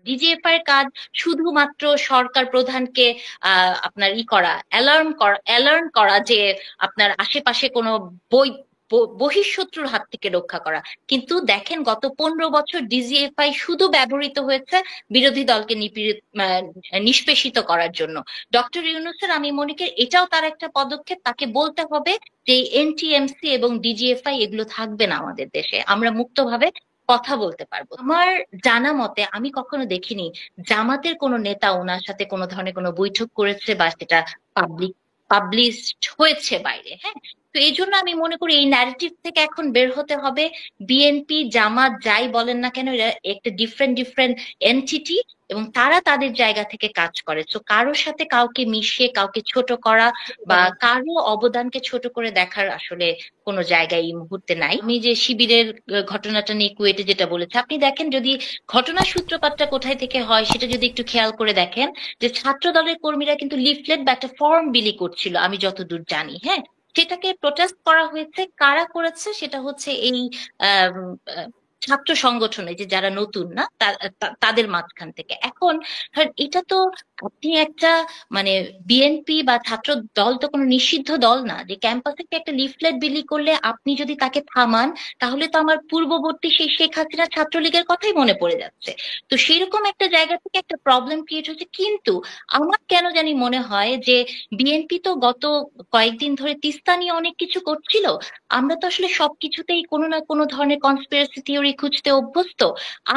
DGFI এর কাজ শুধুমাত্র সরকার প্রধানকে আপনার অ্যালার্ম করা যে আপনার আশেপাশে কোনো বই বহিঃশত্রুর হাত থেকে রক্ষা করা। কিন্তু দেখেন গত 15 বছর ডিজিএফআই শুধু ব্যবহৃত হয়েছে বিরোধী দলকে নিষ্পেষিত করার জন্য। ডক্টর ইউনূসের আমি মনে করি এটাও তার একটা পদক্ষেপ, তাকে বলতে হবে যে এনটিএমসি এবং ডিজিএফআই এগুলো থাকবে না আমাদের দেশে, আমরা মুক্তভাবে কথা বলতে পারবো। আমার জানা মতে আমি কখনো দেখিনি জামাতের কোনো নেতা ওনার সাথে কোনো ধরনের কোনো বৈঠক করেছে বা সেটা পাবলিশড হয়েছে বাইরে। হ্যাঁ, তো এই জন্য আমি মনে করি এই ন্যারেটিভ থেকে এখন বের হতে হবে। বিএনপি জামাত যাই বলেন না কেন, এরা একটা ডিফারেন্ট ডিফারেন্ট এন্টিটি এবং তারা তাদের জায়গা থেকে কাজ করে। তো কারোর সাথে কাউকে মিশিয়ে কাউকে ছোট করা বা কারো অবদানকে ছোট করে দেখার আসলে কোনো জায়গা এই মুহূর্তে নাই। আমি যে শিবিরের ঘটনাটা নিয়ে কুয়েটে যেটা বলেছে, আপনি দেখেন যদি ঘটনার সূত্রপাতটা কোথায় থেকে হয় সেটা যদি একটু খেয়াল করে দেখেন, যে ছাত্র দলের কর্মীরা কিন্তু লিফলেট বা একটা ফর্ম বিলি করছিল আমি যতদূর জানি। হ্যাঁ, সেটাকে প্রোটেস্ট করা হয়েছে, কারা করেছে সেটা হচ্ছে এই আহ ছাত্র সংগঠনে যে যারা নতুন না তাদের মাঝখান থেকে। এখন ধরেন এটা তো আপনি একটা মানে বিএনপি বা ছাত্র দল তো কোনো নিষিদ্ধ দল না যে ক্যাম্পাসে একটা লিফলেট বিলি করলে আপনি যদি তাকে থামান তাহলে তো আমার পূর্ববর্তী সেই শেখ হাসিনা ছাত্রলীগের কথাই মনে পড়ে যাচ্ছে। তো সেরকম একটা জায়গা থেকে একটা প্রবলেম ক্রিয়েট হচ্ছে। কিন্তু আমার কেন জানি মনে হয় যে বিএনপি তো গত কয়েকদিন ধরে তিস্তা নিয়ে অনেক কিছু করছিল। আমরা তো আসলে সবকিছুতেই কোনো না কোনো ধরনের কনস্পিরেসি থিওরি খুঁজতে অভ্যস্ত।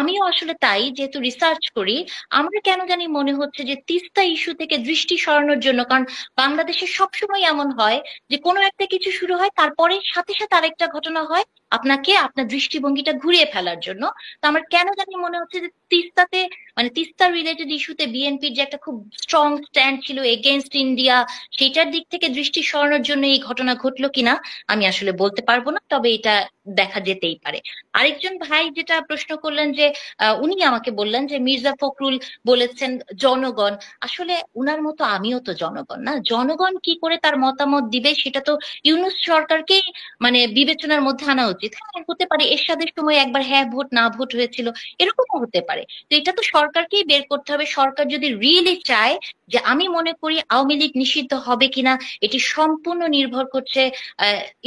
আমিও আসলে তাই, যেহেতু রিসার্চ করি, আমার কেন জানি মনে হচ্ছে যে তিস্তা ইস্যু থেকে দৃষ্টি সরানোর জন্য, কারণ বাংলাদেশে সবসময় এমন হয় যে কোনো একটা কিছু শুরু হয় তারপরে সাথে সাথে আরেকটা ঘটনা হয় আপনাকে আপনার দৃষ্টিভঙ্গিটা ঘুরিয়ে ফেলার জন্য। তো আমার কেন জানি মনে হচ্ছে যে তিস্তাতে মানে তিস্তা রিলেটেড ইস্যুতে বিএনপির যে একটা খুব স্ট্রং স্ট্যান্ড ছিল এগেনস্ট ইন্ডিয়া, সেটার দিক থেকে দৃষ্টি সরানোর জন্য এই ঘটনা ঘটলো কিনা আমি আসলে বলতে পারবো না, তবে এটা দেখা যেতেই পারে। আরেকজন ভাই যেটা প্রশ্ন করলেন যে উনি আমাকে বললেন যে মির্জা ফখরুল বলেছেন জনগণ। আসলে উনার মতো আমিও তো জনগণ না, জনগণ কি করে তার মতামত দিবে সেটা তো ইউনূস সরকারকেই মানে বিবেচনার মধ্যে আনা উচিত। হ্যাঁ, হতে পারে এরশাদের সময় একবার হ্যাঁ ভোট না ভোট হয়েছিল, এরকমও হতে পারে। তো এটা তো সরকারকেই বের করতে হবে। সরকার যদি রিয়েলি চায়, যে আমি মনে করি আওয়ামী লীগ নিষিদ্ধ হবে কিনা এটি সম্পূর্ণ নির্ভর করছে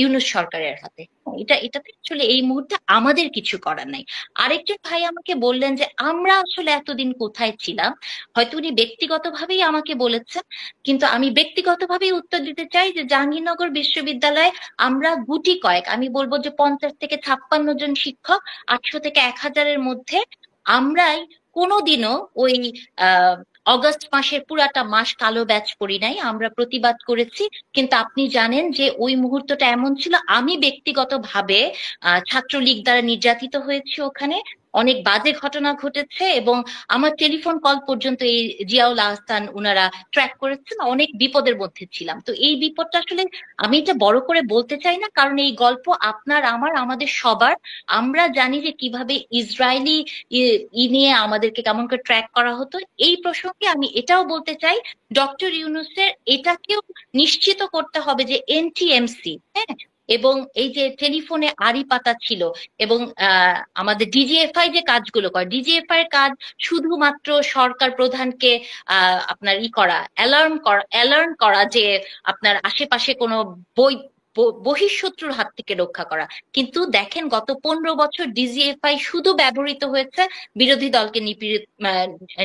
ইউনূস সরকারের হাতে। এটাতে আসলে এই মুহূর্তে আমাদের কিছু করার নাই। আরেকজন ভাই আমাকে বললেন যে আমরা আসলে এতদিন কোথায় ছিলাম। হয়তো উনি ব্যক্তিগতভাবেই আমাকে বলেছেন, কিন্তু আমি ব্যক্তিগতভাবেই উত্তর দিতে চাই যে জাহাঙ্গীরনগর বিশ্ববিদ্যালয়ে আমরা গুটি কয়েক, আমি বলবো যে 50 থেকে 56 জন শিক্ষক 800 থেকে 1000-এর মধ্যে আমরাই কোনোদিনও ওই আহ অগস্ট মাসের পুরাটা মাস কালো ব্যাচ করি নাই, আমরা প্রতিবাদ করেছি। কিন্তু আপনি জানেন যে ওই মুহূর্তটা এমন ছিল, আমি ব্যক্তিগতভাবে ছাত্রলীগ দ্বারা নির্যাতিত হয়েছি, ওখানে অনেক বাজে ঘটনা ঘটেছে এবং আমার টেলিফোন কল পর্যন্ত এই জিয়াউল আহসান উনারা ট্র্যাক করেছেন, অনেক বিপদের মধ্যে ছিলাম। তো এই বিপদটা আসলে আমি এটা বড় করে বলতে চাই না, কারণ এই গল্প আপনার আমার আমাদের সবার। আমরা জানি যে কিভাবে ইসরায়েলি নিয়ে আমাদেরকে কেমন করে ট্র্যাক করা হতো। এই প্রসঙ্গে আমি এটাও বলতে চাই, ডক্টর ইউনূসের এটাকেও নিশ্চিত করতে হবে যে এনটিএমসি, হ্যাঁ, এবং এই যে টেলিফোনে আড়ি পাতা ছিল এবং আমাদের ডিজিএফআই যে কাজগুলো করে, ডিজিএফআই এর কাজ শুধুমাত্র সরকার প্রধানকে আপনার অ্যালার্ম করা যে আপনার আশেপাশে কোনো বই বহিঃশত্রুর হাত থেকে রক্ষা করা। কিন্তু দেখেন গত 15 বছর ডিজিএফআই শুধু ব্যবহৃত হয়েছে বিরোধী দলকে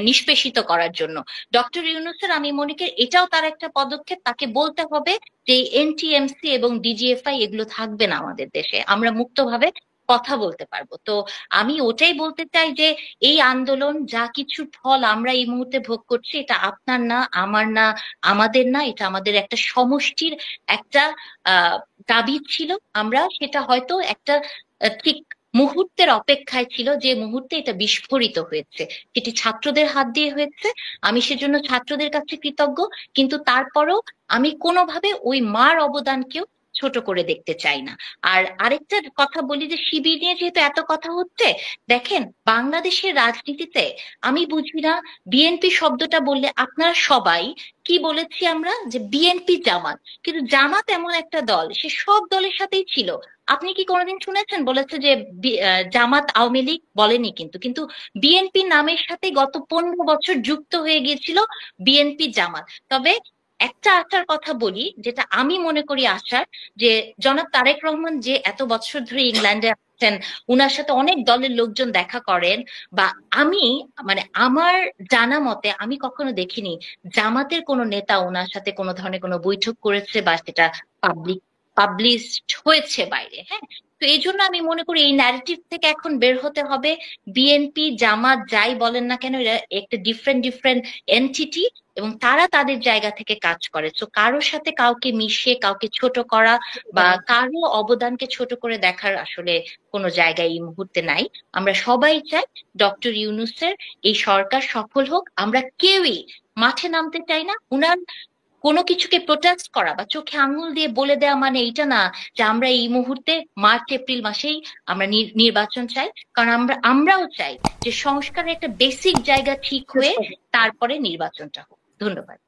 নিষ্পেষিত করার জন্য। ডক্টর ইউনূসের আমি মনে করি এটাও তার একটা পদক্ষেপ, তাকে বলতে হবে যে এনটিএমসি এবং ডিজিএফআই এগুলো থাকবে না আমাদের দেশে, আমরা মুক্তভাবে কথা বলতে পারবো। তো আমি ওটাই বলতে চাই যে এই আন্দোলন যা কিছু ফল আমরা এই মুহূর্তে ভোগ করছি, এটা আপনার না, আমার না, আমাদের না, এটা আমাদের একটা সমষ্টির একটা আহ দাবি ছিল। আমরা সেটা হয়তো একটা ঠিক মুহূর্তের অপেক্ষায় ছিল, যে মুহূর্তে এটা বিস্ফোরিত হয়েছে, সেটি ছাত্রদের হাত দিয়ে হয়েছে। আমি সেজন্য ছাত্রদের কাছে কৃতজ্ঞ। কিন্তু তারপরও আমি কোনোভাবে ওই মার অবদানকেও ছোট করে দেখতে চাই না। আর আরেকটা কথা বলি যে শিবির নিয়ে যেহেতু এত কথা হচ্ছে, দেখেন বাংলাদেশের রাজনীতিতে আমি বুঝি না, বিএনপি শব্দটা বললে আপনারা সবাই কি বলেছি আমরা, যে বিএনপি জামাত, কিন্তু জামাত এমন একটা দল সে সব দলের সাথেই ছিল। আপনি কি কোনোদিন শুনেছেন বলেছে যে জামাত আওয়ামী লীগ? বলেনি কিন্তু, কিন্তু বিএনপি নামের সাথে গত 15 বছর যুক্ত হয়ে গিয়েছিল বিএনপি জামাত। তবে একটা আশার কথা বলি, যেটা আমি মনে করি আশার, যে জনাব তারেক রহমান যে এত বছর ধরে ইংল্যান্ডে আছেন, উনার সাথে অনেক দলের লোকজন দেখা করেন, বা আমি মানে আমার জানা মতে আমি কখনো দেখিনি জামাতের কোনো নেতা ওনার সাথে কোনো ধরনের কোনো বৈঠক করেছে বা সেটা পাবলিশড হয়েছে বাইরে। হ্যাঁ, তো এই জন্য আমি মনে করি এই ন্যারেটিভ থেকে এখন বের হতে হবে। বিএনপি জামাত যাই বলেন না কেন, এরা একটা ডিফারেন্ট ডিফারেন্ট এন্টিটি, এবং তারা তাদের জায়গা থেকে কাজ করে। তো কারোর সাথে কাউকে মিশিয়ে কাউকে ছোট করা বা কারো অবদানকে ছোট করে দেখার আসলে কোনো জায়গা এই মুহূর্তে নাই। আমরা সবাই চাই ডক্টর ইউনূসের এই সরকার সফল হোক। আমরা কেউই মাঠে নামতে চাই না। উনার কোনো কিছুকে প্রোটেস্ট করা বা চোখে আঙুল দিয়ে বলে দেওয়া মানে এইটা না যে আমরা এই মুহূর্তে মার্চ এপ্রিল মাসেই আমরা নির্বাচন চাই। কারণ আমরাও চাই যে সংস্কারের একটা বেসিক জায়গা ঠিক হয়ে তারপরে নির্বাচনটা হোক। ধন্যবাদ।